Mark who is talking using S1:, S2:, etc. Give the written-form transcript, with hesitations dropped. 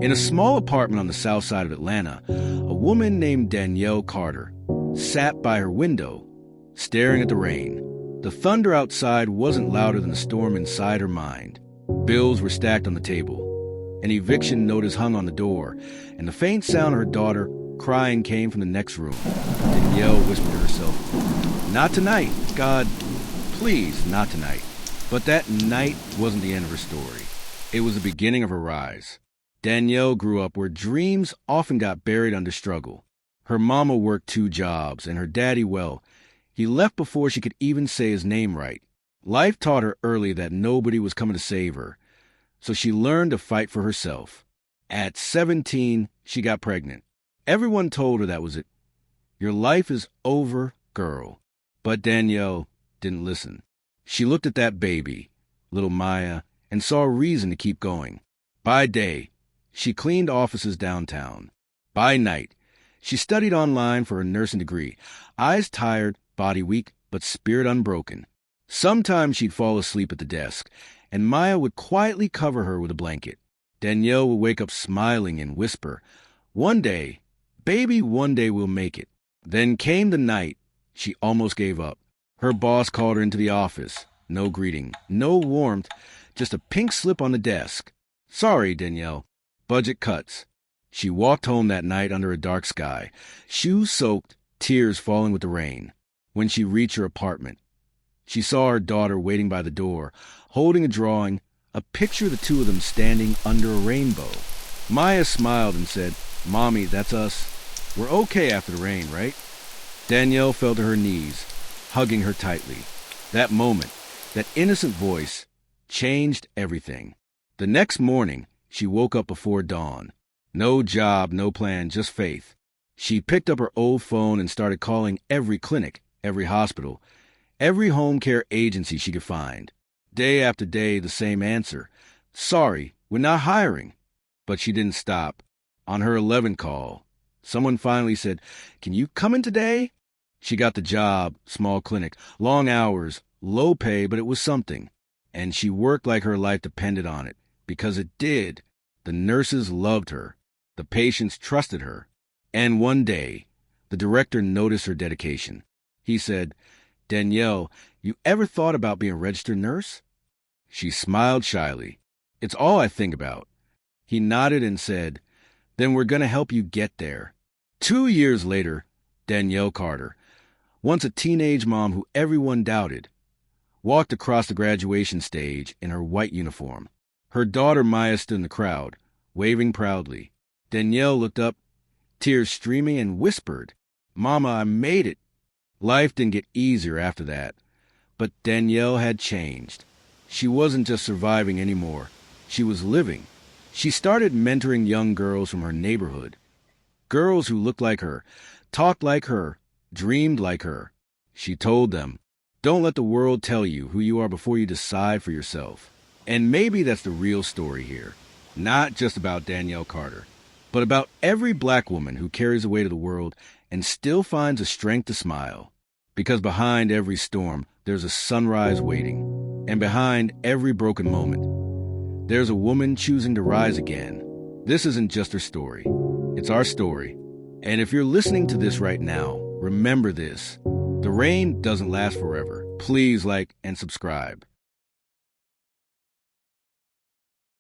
S1: In a small apartment on the south side of Atlanta, a woman named Danielle Carter sat by her window, staring at the rain. The thunder outside wasn't louder than the storm inside her mind. Bills were stacked on the table. An eviction notice hung on the door, and the faint sound of her daughter crying came from the next room. Danielle whispered to herself, "Not tonight, God, please, not tonight." But that night wasn't the end of her story. It was the beginning of her rise. Danielle grew up where dreams often got buried under struggle. Her mama worked 2 jobs, and her daddy, well, he left before she could even say his name right. Life taught her early that nobody was coming to save her, so she learned to fight for herself. At 17, she got pregnant. Everyone told her that was it. Your life is over, girl. But Danielle didn't listen. She looked at that baby, little Maya, and saw a reason to keep going. By day, she cleaned offices downtown. By night, she studied online for her nursing degree, eyes tired, body weak, but spirit unbroken. Sometimes she'd fall asleep at the desk, and Maya would quietly cover her with a blanket. Danielle would wake up smiling and whisper, "One day, baby, one day we'll make it." Then came the night she almost gave up. Her boss called her into the office. No greeting, no warmth, just a pink slip on the desk. "Sorry, Danielle. Budget cuts." She walked home that night under a dark sky, shoes soaked, tears falling with the rain. When she reached her apartment, she saw her daughter waiting by the door, holding a drawing, a picture of the 2 of them standing under a rainbow. Maya smiled and said, "Mommy, that's us. We're okay after the rain, right?" Danielle fell to her knees, hugging her tightly. That moment, that innocent voice, changed everything. The next morning, she woke up before dawn. No job, no plan, just faith. She picked up her old phone and started calling every clinic, every hospital, every home care agency she could find. Day after day, the same answer. "Sorry, we're not hiring." But she didn't stop. On her 11th call, someone finally said, "Can you come in today?" She got the job, small clinic, long hours, low pay, but it was something. And she worked like her life depended on it, because it did. The nurses loved her. The patients trusted her. And one day, the director noticed her dedication. He said, "Danielle, you ever thought about being a registered nurse?" She smiled shyly. "It's all I think about." He nodded and said, "Then we're going to help you get there." 2 years later, Danielle Carter, once a teenage mom who everyone doubted, walked across the graduation stage in her white uniform. Her daughter Maya stood in the crowd, waving proudly. Danielle looked up, tears streaming, and whispered, "Mama, I made it." Life didn't get easier after that, but Danielle had changed. She wasn't just surviving anymore. She was living. She started mentoring young girls from her neighborhood. Girls who looked like her, talked like her, dreamed like her. She told them, "Don't let the world tell you who you are before you decide for yourself." And maybe that's the real story here. Not just about Danielle Carter, but about every black woman who carries the weight of the world and still finds the strength to smile. Because behind every storm, there's a sunrise waiting. And behind every broken moment, there's a woman choosing to rise again. This isn't just her story. It's our story. And if you're listening to this right now, remember this. The rain doesn't last forever. Please like and subscribe.